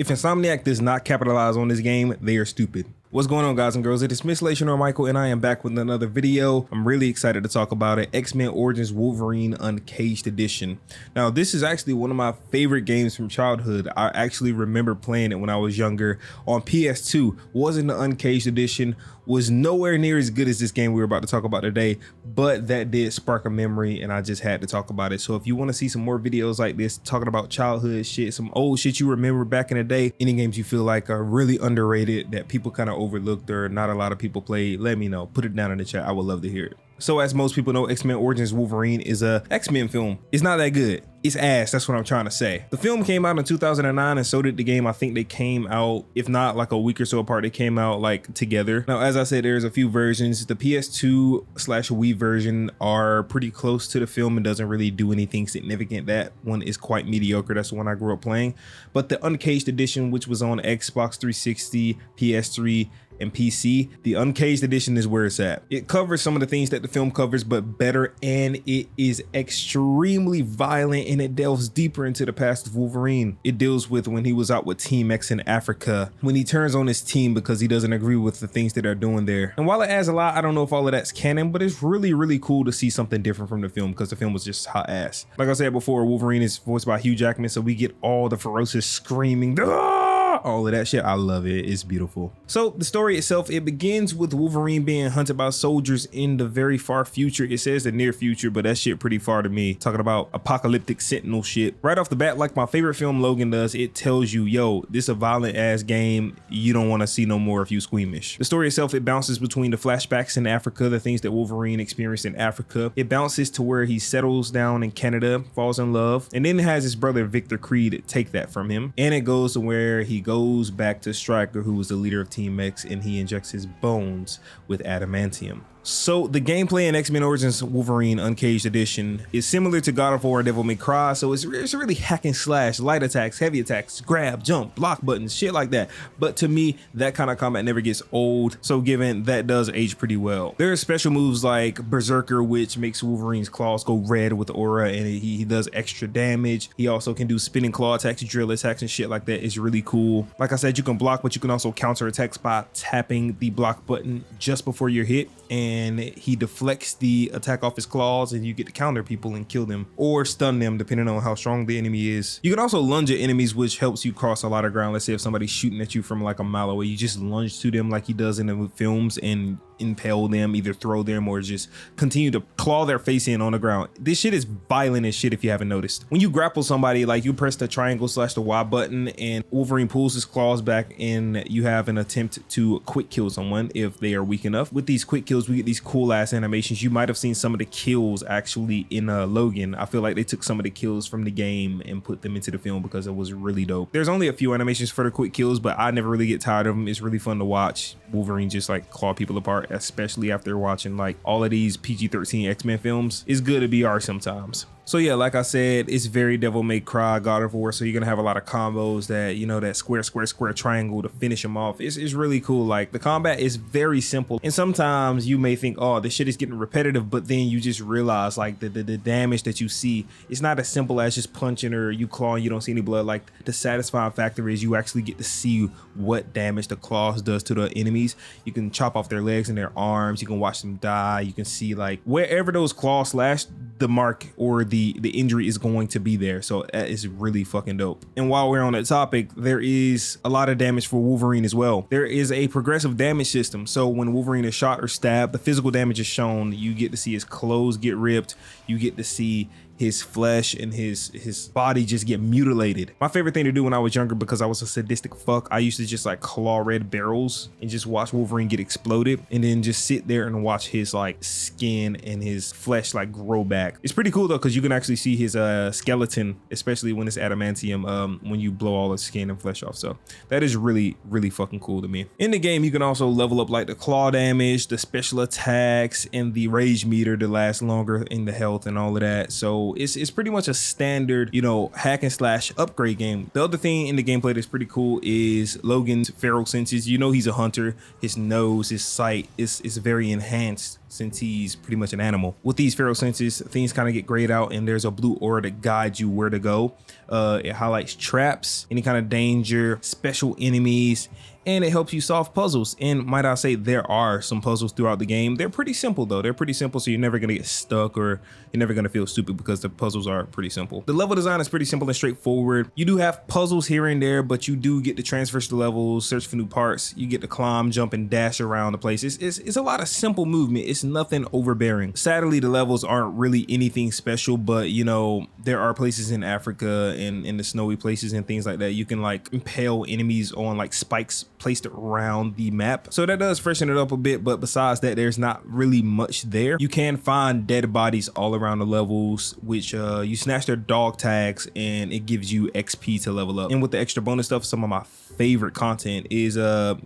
If Insomniac does not capitalize on this game, they are stupid. What's going on, guys and girls? It is Mislation or Michael, and I am back with another video. I'm really excited to talk about it. X-Men Origins Wolverine Uncaged Edition. Now, this is actually one of my favorite games from childhood. I actually remember playing it when I was younger on PS2. Wasn't the Uncaged Edition, was nowhere near as good as this game we're about to talk about today, but that did spark a memory and I just had to talk about it. So if you want to see some more videos like this, talking about childhood shit, some old shit you remember back in the day, any games you feel like are really underrated that people kind of overlooked or not a lot of people play, let me know. Put it down in the chat. I would love to hear it. So as most people know, X-Men Origins Wolverine is a X-Men film. It's not that good. It's ass. That's what I'm trying to say. The film came out in 2009 and so did the game. I think they came out, if not like a week or so apart, they came out like together. Now, as I said, there's a few versions. The PS2/Wii version are pretty close to the film and doesn't really do anything significant. That one is quite mediocre. That's the one I grew up playing. But the Uncaged Edition, which was on Xbox 360, PS3, and PC, the Uncaged Edition is where it's at. It covers some of the things that the film covers, but better, and it is extremely violent and it delves deeper into the past of Wolverine. It deals with when he was out with Team X in Africa, when he turns on his team because he doesn't agree with the things that they're doing there. And while it adds a lot, I don't know if all of that's canon, but it's really cool to see something different from the film because the film was just hot ass. Like I said before, Wolverine is voiced by Hugh Jackman, so we get all the ferocious screaming, all of that shit. I love it. It's beautiful. So the story itself, it begins with Wolverine being hunted by soldiers in the very far future. It says the near future, but that shit pretty far to me. Talking about apocalyptic sentinel shit. Right off the bat, like my favorite film Logan does, it tells you, yo, this a violent ass game. You don't want to see no more if you squeamish. The story itself, it bounces between the flashbacks in Africa, the things that Wolverine experienced in Africa. It bounces to where he settles down in Canada, falls in love, and then has his brother Victor Creed take that from him. And it goes to where he goes back to Stryker, who was the leader of Team X, and he injects his bones with adamantium. So the gameplay in X-Men Origins Wolverine Uncaged Edition is similar to God of War and Devil May Cry, so it's really hack and slash, light attacks, heavy attacks, grab, jump, block buttons, shit like that. But to me, that kind of combat never gets old, so given that does age pretty well. There are special moves like Berserker, which makes Wolverine's claws go red with aura, and he does extra damage. He also can do spinning claw attacks, drill attacks, and shit like that. It's really cool. Like I said, you can block, but you can also counter attacks by tapping the block button just before you're hit, and he deflects the attack off his claws and you get to counter people and kill them or stun them depending on how strong the enemy is. You can also lunge at enemies, which helps you cross a lot of ground. Let's say if somebody's shooting at you from like a mile away, you just lunge to them like he does in the films and impale them, either throw them or just continue to claw their face in on the ground. This shit is violent as shit if you haven't noticed. When you grapple somebody, like you press the triangle/the Y button and Wolverine pulls his claws back and you have an attempt to quick kill someone if they are weak enough. With these quick kills, we get these cool ass animations. You might have seen some of the kills actually in Logan. I feel like they took some of the kills from the game and put them into the film because it was really dope. There's only a few animations for the quick kills, but I never really get tired of them. It's really fun to watch Wolverine just like claw people apart, especially after watching like all of these PG-13 X-Men films. It's good to be R sometimes. So yeah, like I said, it's very Devil May Cry, God of War, so you're gonna have a lot of combos that, you know, that square triangle to finish them off. It's really cool. Like the combat is very simple, and sometimes you may think, oh, this shit is getting repetitive, but then you just realize like the damage that you see, it's not as simple as just punching or you clawing, you don't see any blood. Like the satisfying factor is you actually get to see what damage the claws does to the enemies. You can chop off their legs and their arms, you can watch them die, you can see like wherever those claws slash, the mark or the injury is going to be there. So that is really fucking dope. And while we're on that topic, there is a lot of damage for Wolverine as well. There is a progressive damage system. So when Wolverine is shot or stabbed, the physical damage is shown. You get to see his clothes get ripped. You get to see his flesh and his body just get mutilated. My favorite thing to do when I was younger, because I was a sadistic fuck, I used to just like claw red barrels and just watch Wolverine get exploded and then just sit there and watch his like skin and his flesh like grow back. It's pretty cool though, because you can actually see his skeleton, especially when it's adamantium, when you blow all the skin and flesh off. So that is really fucking cool to me. In the game, you can also level up like the claw damage, the special attacks, and the rage meter to last longer in the health and all of that. So simple. It's pretty much a standard, you know, hack and slash upgrade game. The other thing in the gameplay that's pretty cool is Logan's feral senses. You know, he's a hunter. His nose, his sight is very enhanced since he's pretty much an animal. With these feral senses, things kind of get grayed out, and there's a blue aura that guides you where to go. It highlights traps, any kind of danger, special enemies, and it helps you solve puzzles. And might I say, there are some puzzles throughout the game. They're pretty simple though. They're pretty simple, so you're never gonna get stuck or you're never gonna feel stupid because the puzzles are pretty simple. The level design is pretty simple and straightforward. You do have puzzles here and there, but you do get to transverse the levels, search for new parts. You get to climb, jump, and dash around the place. It's a lot of simple movement. It's nothing overbearing. Sadly, the levels aren't really anything special, but you know, there are places in Africa and in the snowy places and things like that. You can like impale enemies on like spikes placed around the map, so that does freshen it up a bit. But besides that, there's not really much there. You can find dead bodies all around the levels, which you snatch their dog tags and it gives you XP to level up. And with the extra bonus stuff, some of my favorite content is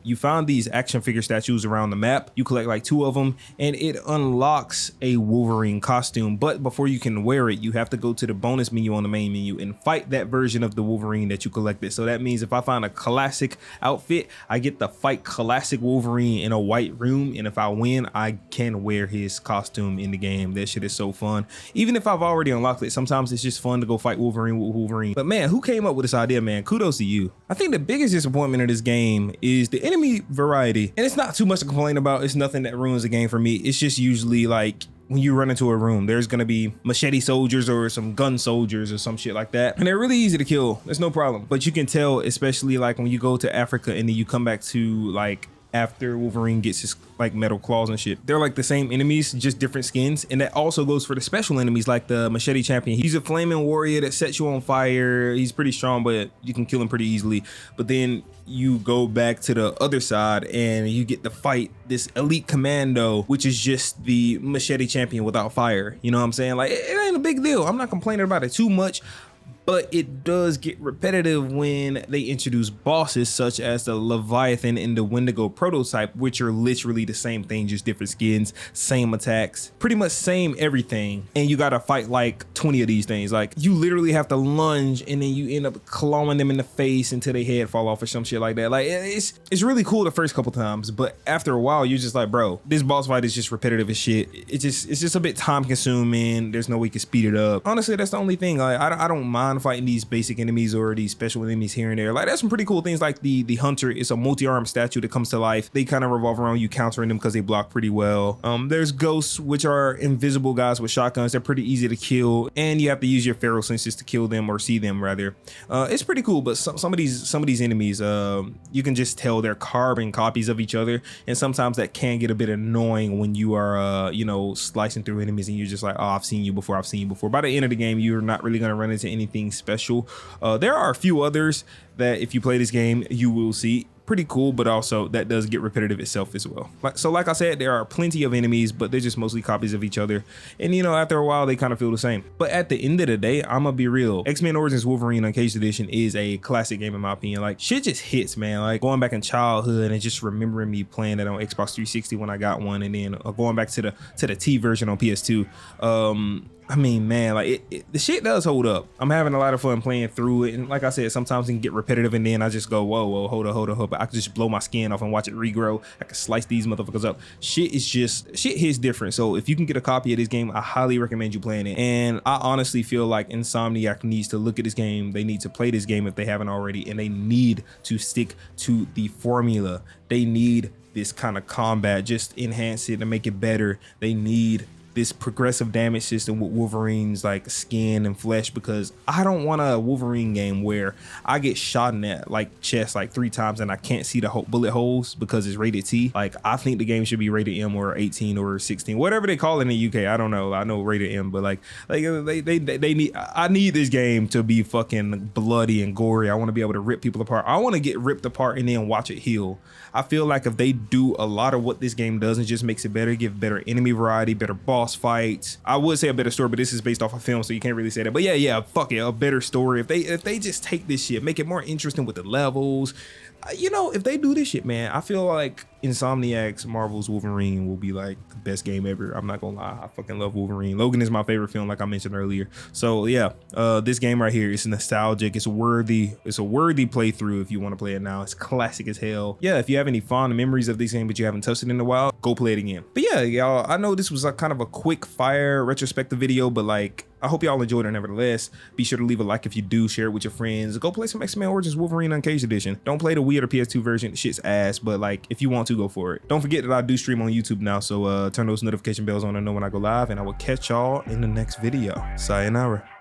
you found these action figure statues around the map. You collect like 2 of them and it unlocks a Wolverine costume, but before you can wear it, you have to go to the bonus menu on the main menu and fight that version of the Wolverine that you collected. So that means if I find a classic outfit, I get to fight classic Wolverine in a white room, and if I win, I can wear his costume in the game. That shit is so fun. Even if I've already unlocked it, sometimes it's just fun to go fight Wolverine with Wolverine. But man, who came up with this idea, man? Kudos to you. I think the biggest disappointment of this game is the enemy variety, and it's not too much to complain about. It's nothing that ruins the game for me. It's just usually like when you run into a room, there's gonna be machete soldiers or some gun soldiers or some shit like that, and they're really easy to kill. There's no problem. But you can tell, especially like when you go to Africa and then you come back to like after Wolverine gets his like metal claws and shit, they're like the same enemies, just different skins. And that also goes for the special enemies like the machete champion. He's a flaming warrior that sets you on fire. He's pretty strong, but you can kill him pretty easily. But then you go back to the other side and you get to fight this elite commando, which is just the machete champion without fire. You know what I'm saying? Like, it ain't a big deal. I'm not complaining about it too much, but it does get repetitive when they introduce bosses such as the Leviathan and the Wendigo prototype, which are literally the same thing, just different skins, same attacks, pretty much same everything. And you gotta fight like 20 of these things. Like, you literally have to lunge and then you end up clawing them in the face until their head fall off or some shit like that. Like, it's really cool the first couple times, but after a while you're just like, bro, this boss fight is just repetitive as shit. It's just a bit time consuming. There's no way you can speed it up. Honestly, that's the only thing. Like, I don't mind fighting these basic enemies or these special enemies here and there. Like, there's some pretty cool things like the hunter. It's a multi-armed statue that comes to life. They kind of revolve around you countering them because they block pretty well. There's ghosts, which are invisible guys with shotguns. They're pretty easy to kill, and you have to use your feral senses to kill them or see them rather. It's pretty cool, but some of these enemies, you can just tell they're carbon copies of each other, and sometimes that can get a bit annoying when you are you know, slicing through enemies and you're just like, oh, I've seen you before. By the end of the game, you're not really going to run into anything special. There are a few others that if you play this game, you will see. Pretty cool, but also that does get repetitive itself as well. Like I said, there are plenty of enemies, but they're just mostly copies of each other. And you know, after a while, they kind of feel the same. But at the end of the day, I'm gonna be real. X-Men Origins Wolverine Uncaged Edition is a classic game in my opinion. Like, shit just hits, man. Like, going back in childhood and just remembering me playing it on Xbox 360 when I got one, and then going back to the T version on PS2. I mean, man, like the shit does hold up. I'm having a lot of fun playing through it, and like I said, sometimes it can get repetitive, and then I just go, whoa, hold up. But I can just blow my skin off and watch it regrow. I can slice these motherfuckers up. Shit hits different. So if you can get a copy of this game, I highly recommend you playing it. And I honestly feel like Insomniac needs to look at this game. They need to play this game if they haven't already, and they need to stick to the formula. They need this kind of combat, just enhance it and make it better. They need this progressive damage system with Wolverine's like skin and flesh, because I don't want a Wolverine game where I get shot in that like chest like 3 times and I can't see the bullet holes because it's rated T. Like, I think the game should be rated M or 18 or 16, whatever they call it in the UK. I don't know. I know rated M, but like they need, I need this game to be fucking bloody and gory. I want to be able to rip people apart. I want to get ripped apart and then watch it heal. I feel like if they do a lot of what this game does and just makes it better, give better enemy variety, better boss boss fights. I would say a better story, but this is based off a film, so you can't really say that. But yeah, fuck it, a better story. If they just take this shit, make it more interesting with the levels, you know, if they do this shit, man, I feel like Insomniac's Marvel's Wolverine will be like the best game ever. I'm not gonna lie, I fucking love Wolverine. Logan is my favorite film, like I mentioned earlier. So yeah, this game right here is nostalgic. It's a worthy playthrough if you want to play it now. It's classic as hell. Yeah, if you have any fond memories of this game but you haven't touched it in a while, go play it again. But yeah, y'all, I know this was like kind of a quick fire retrospective video, but like, I hope y'all enjoyed it nevertheless. Be sure to leave a like if you do, share it with your friends. Go play some X-Men Origins Wolverine Uncaged Edition. Don't play the Wii or the PS2 version, shit's ass, but like, if you want to, go for it. Don't forget that I do stream on YouTube now, so turn those notification bells on to know when I go live, and I will catch y'all in the next video. Sayonara.